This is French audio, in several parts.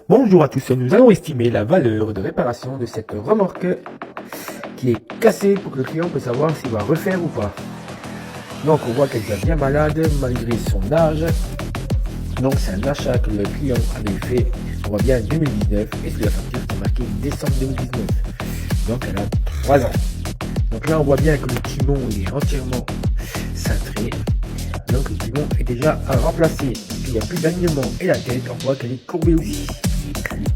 Bonjour à tous, nous allons estimer la valeur de réparation de cette remorque qui est cassée pour que le client puisse savoir s'il va refaire ou pas. Donc on voit qu'elle est bien malade malgré son âge. Donc c'est un achat que le client avait fait, on voit bien 2019 et sur la facture c'est marqué décembre 2019. Donc elle a 3 ans. Donc là on voit bien que le timon est entièrement cintré. Donc le timon est déjà à remplacer. Il n'y a plus d'alignement et la tête on voit qu'elle est courbée aussi.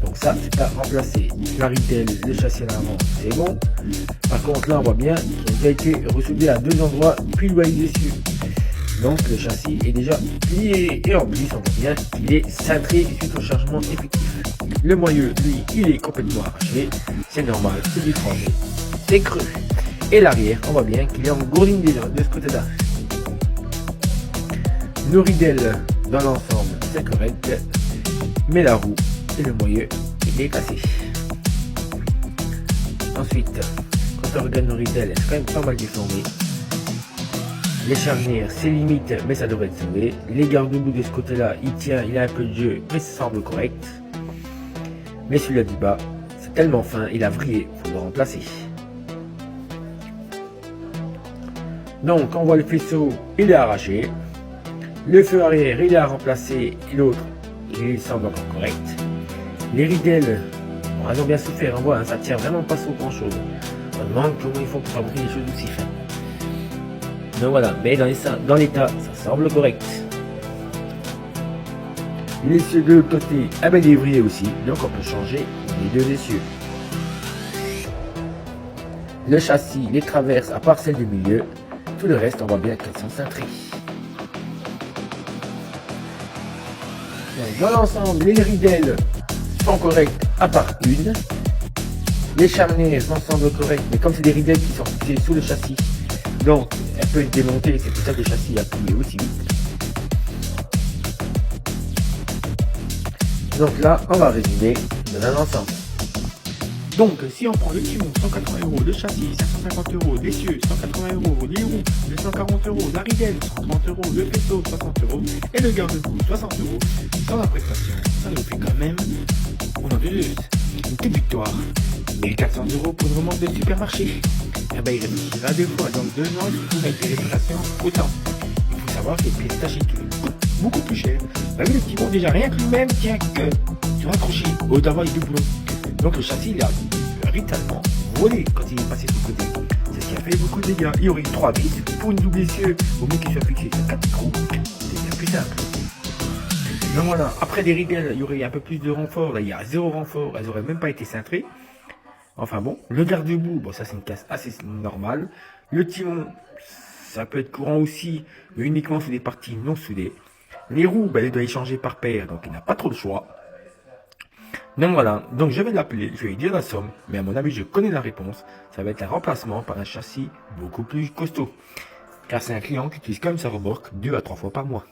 Donc ça c'est à remplacer. La ridelle, le châssis à l'avant c'est bon. Par contre là on voit bien qu'il a été ressoudé à 2 endroits puis loyer dessus. Donc le châssis est déjà plié et en plus on voit bien qu'il est cintré suite au chargement effectif. Le moyeu lui il est complètement arraché. C'est normal, c'est du frangé, c'est creux. Et l'arrière on voit bien qu'il est en gourdine déjà de ce côté là. Nos ridelles dans l'ensemble c'est correct. Mais la roue et le moyeu il est cassé. Ensuite, quand on regarde nos ridelles, c'est quand même pas mal déformé. Les charnières, c'est limite, mais ça devrait être sauvé. Les garde-boue de ce côté-là, il tient, il a un peu de jeu, mais ça semble correct. Mais celui-là du bas, c'est tellement fin, il a vrillé, il faut le remplacer. Donc, on voit le faisceau, il est arraché. Le feu arrière, il est à remplacer, et l'autre, il semble encore correct. Les ridelles, bon, elles ont bien souffert, on voit, hein, ça tient vraiment pas sur grand chose. On demande comment ils font pour fabriquer les choses aussi fines. Donc voilà, mais dans l'état, ça semble correct. Les essieux de l'autre côté, ah ben dévrillés aussi, donc on peut changer les deux essieux. Le châssis, les traverses, à part celle du milieu, tout le reste, on voit bien qu'elles sont cintrées. Dans l'ensemble, les ridelles sont correctes, à part une. Les charnières semblent correctes, mais comme c'est des ridelles qui sont fixées sous le châssis, donc elle peut être démontée, c'est pour ça que le châssis a plié aussi vite. Donc là, on va résumer dans un ensemble. Donc si on prend le timon 180 €, le châssis 550 €, l'essieu 180 €, les roues 240 €, la ridelle 130 €, le faisceau 60 € et le garde-boue 60 €. Sans la prestation, ça nous fait quand même, on a de une petite victoire. 1400 € pour une remorque de supermarché. Eh ben, il réfléchira 2 fois, donc 2 ans, il faut mettre des réparations autant. Il faut savoir que les pièces tachées qui coûtent beaucoup plus cher. Bah oui, le petit bon, déjà, rien que lui-même tient que sur un crochet, au d'avoir les deux boulons. Donc le châssis, il a brutalement volé quand il est passé de côté. C'est ce qui a fait beaucoup de dégâts. Il y aurait eu 3 vis pour une double essieu, au mieux qu'il soit fixé sur 4 trous. C'est bien plus simple. Donc voilà, après les ridelles, il y aurait un peu plus de renfort. Là, il y a 0 renfort, elles n'auraient même pas été cintrées. Enfin bon, le garde-boue, bon ça c'est une casse assez normale. Le timon, ça peut être courant aussi, mais uniquement sur des parties non soudées. Les roues, ben, elles doivent échanger par paire, donc il n'a pas trop le choix. Donc voilà, donc je vais l'appeler, je vais lui dire la somme, mais à mon avis je connais la réponse. Ça va être un remplacement par un châssis beaucoup plus costaud. Car c'est un client qui utilise quand même sa remorque 2 à 3 fois par mois.